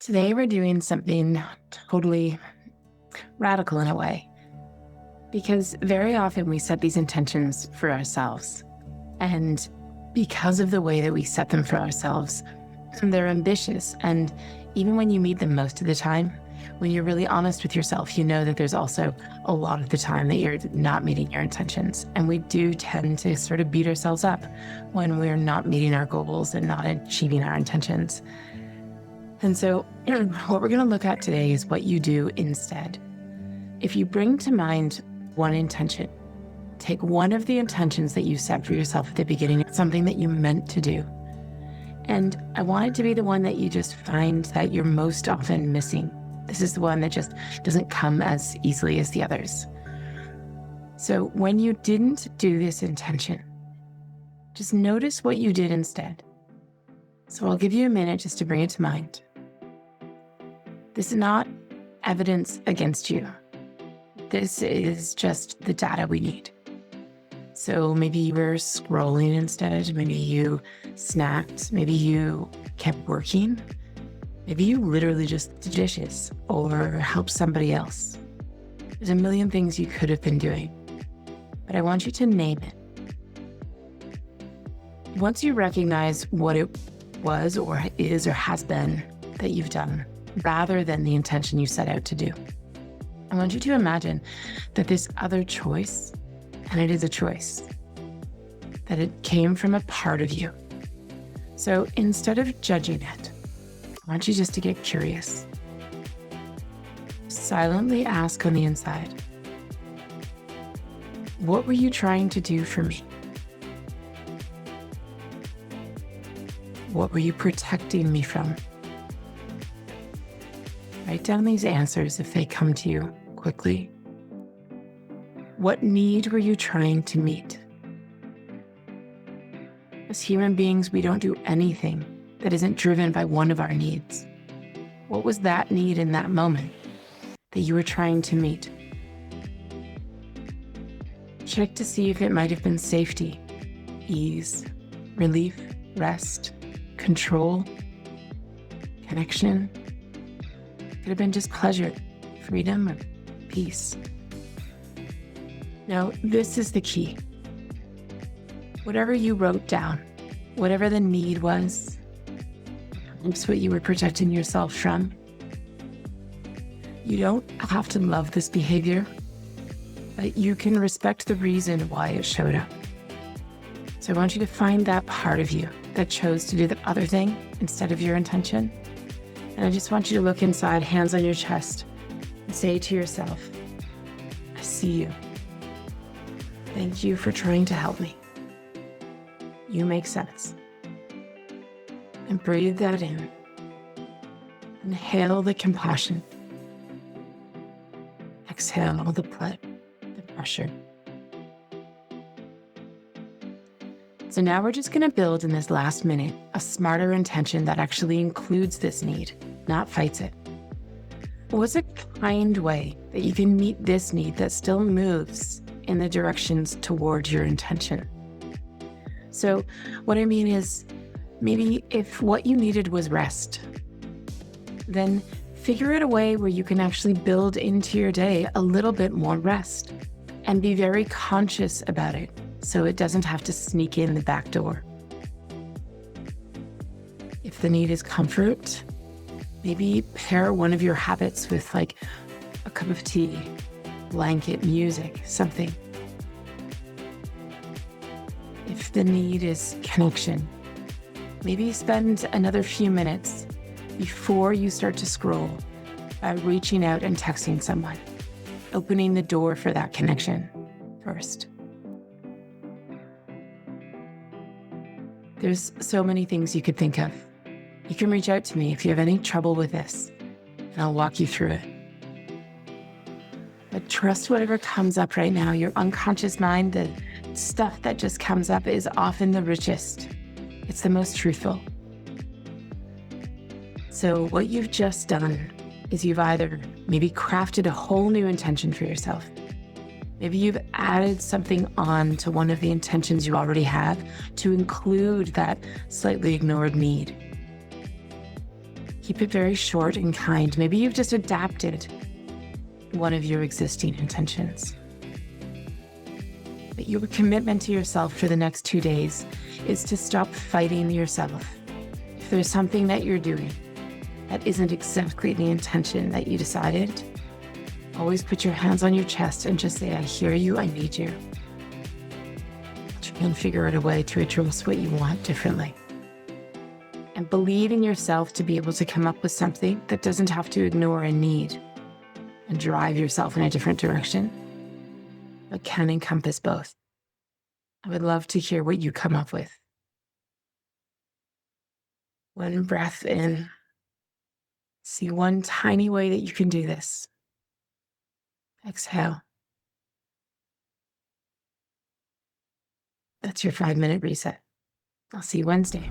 Today we're doing something totally radical in a way, because very often we set these intentions for ourselves. And because of the way that we set them for ourselves, they're ambitious. And even when you meet them most of the time, when you're really honest with yourself, you know that there's also a lot of the time that you're not meeting your intentions. And we do tend to sort of beat ourselves up when we're not meeting our goals and not achieving our intentions. And so what we're going to look at today is what you do instead. If you bring to mind one intention, take one of the intentions that you set for yourself at the beginning, something that you meant to do. And I want it to be the one that you just find that you're most often missing. This is the one that just doesn't come as easily as the others. So when you didn't do this intention, just notice what you did instead. So I'll give you a minute just to bring it to mind. This is not evidence against you. This is just the data we need. So maybe you were scrolling instead, maybe you snacked, maybe you kept working, maybe you literally just did dishes or helped somebody else. There's a million things you could have been doing, but I want you to name it. Once you recognize what it was or is or has been that you've done, rather than the intention you set out to do, I want you to imagine that this other choice, and it is a choice, that it came from a part of you. So instead of judging it, I want you just to get curious. Silently ask on the inside, what were you trying to do for me? What were you protecting me from? Write down these answers if they come to you quickly. What need were you trying to meet? As human beings, we don't do anything that isn't driven by one of our needs. What was that need in that moment that you were trying to meet? Check to see if it might have been safety, ease, relief, rest, control, connection. Could have been just pleasure, freedom, or peace. Now, this is the key. Whatever you wrote down, whatever the need was, it's what you were protecting yourself from. You don't have to love this behavior, but you can respect the reason why it showed up. So I want you to find that part of you that chose to do the other thing instead of your intention. And I just want you to look inside, hands on your chest, and say to yourself, I see you. Thank you for trying to help me. You make sense. And breathe that in. Inhale the compassion. Exhale the pressure. So now we're just going to build in this last minute a smarter intention that actually includes this need, not fights it. What's a kind way that you can meet this need that still moves in the directions towards your intention? So what I mean is, maybe if what you needed was rest, then figure out a way where you can actually build into your day a little bit more rest and be very conscious about it, so it doesn't have to sneak in the back door. If the need is comfort, maybe pair one of your habits with like a cup of tea, blanket, music, something. If the need is connection, maybe spend another few minutes before you start to scroll by reaching out and texting someone, opening the door for that connection first. There's so many things you could think of. You can reach out to me if you have any trouble with this, and I'll walk you through it. But trust whatever comes up right now. Your unconscious mind, the stuff that just comes up, is often the richest. It's the most truthful. So what you've just done is you've either maybe crafted a whole new intention for yourself. Maybe you've added something on to one of the intentions you already have to include that slightly ignored need. Keep it very short and kind. Maybe you've just adapted one of your existing intentions. But your commitment to yourself for the next 2 days is to stop fighting yourself. If there's something that you're doing that isn't exactly the intention that you decided, always put your hands on your chest and just say, I hear you, I need you. Try and figure out a way to address what you want differently. And believe in yourself to be able to come up with something that doesn't have to ignore a need and drive yourself in a different direction, but can encompass both. I would love to hear what you come up with. One breath in. See one tiny way that you can do this. Exhale. That's your 5-minute reset. I'll see you Wednesday.